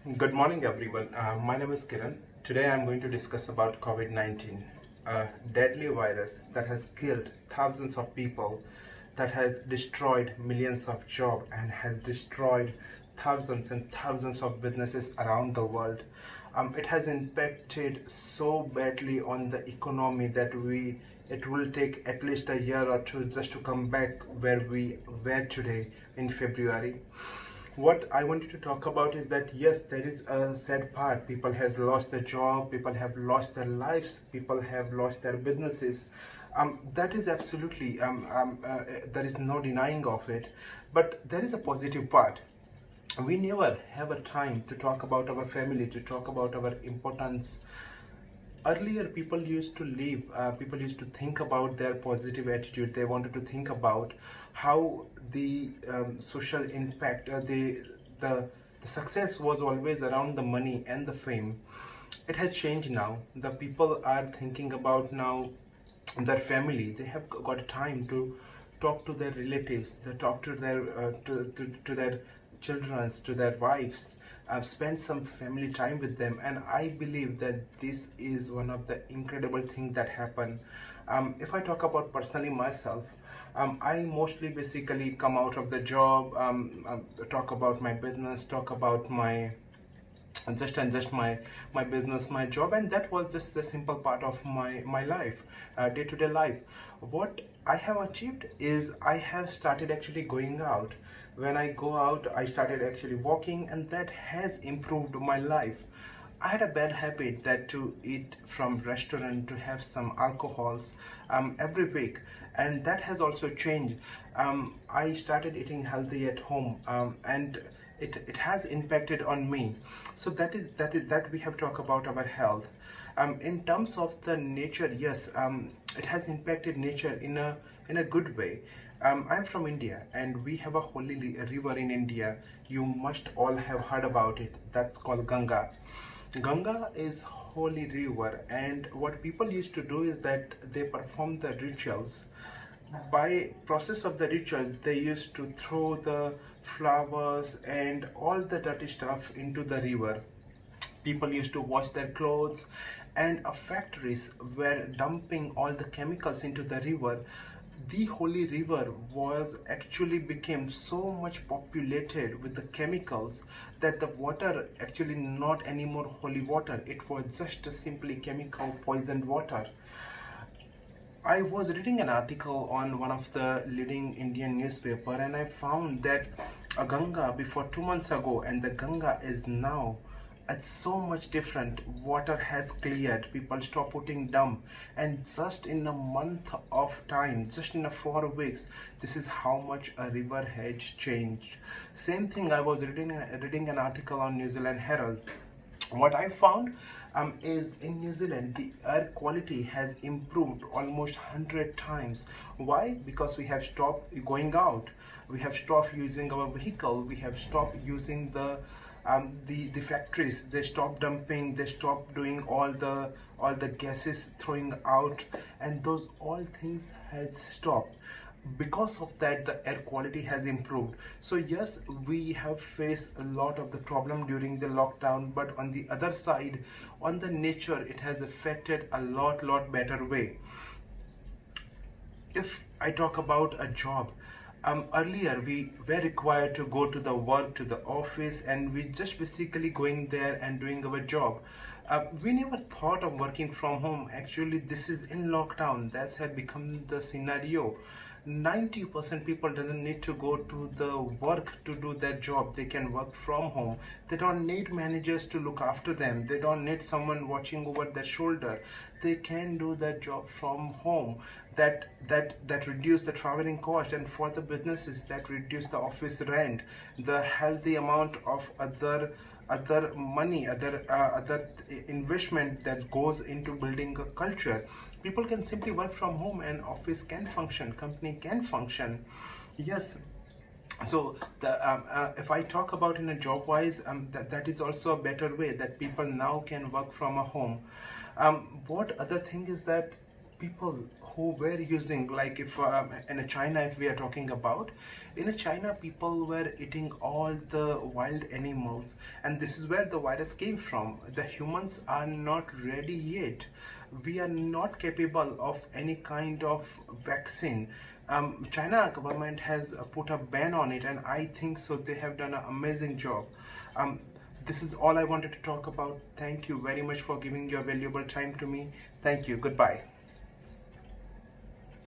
Good morning, everyone. My name is Kiran. Today I'm going to discuss about COVID-19, a deadly virus that has killed thousands of people, that has destroyed millions of jobs, and has destroyed thousands and thousands of businesses around the world. It has impacted so badly on the economy that it will take at least a year or two just to come back where we were today in February. What I wanted to talk about is that yes, there is a sad part. People has lost their job, people have lost their lives, people have lost their businesses. That is absolutely there is no denying of it. But there is a positive part. We never have a time to talk about our family, to talk about our importance. Earlier people used to live, people used to think about their positive attitude. They wanted to think about how the social impact, the the success was always around the money and the fame. It has changed now. The people are thinking about now their family. They have got time to talk to their relatives, they talk to their to their children, to their wives. I've spent some family time with them, and I believe that this is one of the incredible things that happen. If I talk about personally myself, I mostly basically come out of the job, talk about my business, talk about my just my business, my job, and that was just a simple part of my life, day-to-day life. What I have achieved is I have started actually going out. When I go out, I started actually walking, and that has improved my life. I had a bad habit that to eat from restaurant, to have some alcohols every week, and that has also changed. I started eating healthy at home, and it has impacted on me. So that we have talked about our health. In terms of the nature, yes, it has impacted nature in a good way. I'm from India, and we have a holy river in India. You must all have heard about it. That's called Ganga. Ganga is holy river, and what people used to do is that they perform the rituals. By process of the ritual, they used to throw the flowers and all the dirty stuff into the river. People used to wash their clothes, and factories were dumping all the chemicals into the river. The holy river was actually became so much populated with the chemicals that the water actually not anymore holy water, it was just a simply chemical poisoned water. I was reading an article on one of the leading Indian newspaper, and I found that a Ganga before 2 months ago and the Ganga is now, it's so much different. Water has cleared, people stop putting dump, and just in a month of time, just in a 4 weeks, this is how much a river has changed. Same thing, I was reading an article on New Zealand Herald. What I found is in New Zealand the air quality has improved almost 100 times. Why? Because we have stopped going out, we have stopped using our vehicle, we have stopped using the factories. They stopped dumping, they stopped doing all the gases throwing out, and those all things has stopped. Because of that, the air quality has improved. So yes, we have faced a lot of the problem during the lockdown, but on the other side, on the nature, it has affected a lot better way. If I talk about a job, earlier we were required to go to the work, to the office, and we just basically going there and doing our job. We never thought of working from home. Actually, this is in lockdown. That's have become the scenario. 90% people doesn't need to go to the work to do their job. They can work from home. They don't need managers to look after them. They don't need someone watching over their shoulder. They can do their job from home. That reduce the traveling cost, and for the businesses that reduce the office rent, the healthy amount of other money, other investment that goes into building a culture. People can simply work from home, and office can function, company can function. Yes. So if I talk about in a job wise, that is also a better way that people now can work from a home. What other thing is that people who were using, like if in a China, if we are talking about, in a China people were eating all the wild animals, and this is where the virus came from. The humans are not ready yet. We are not capable of any kind of vaccine. China government has put a ban on it, and I think so they have done an amazing job. This is all I wanted to talk about. Thank you very much for giving your valuable time to me. Thank you. Goodbye.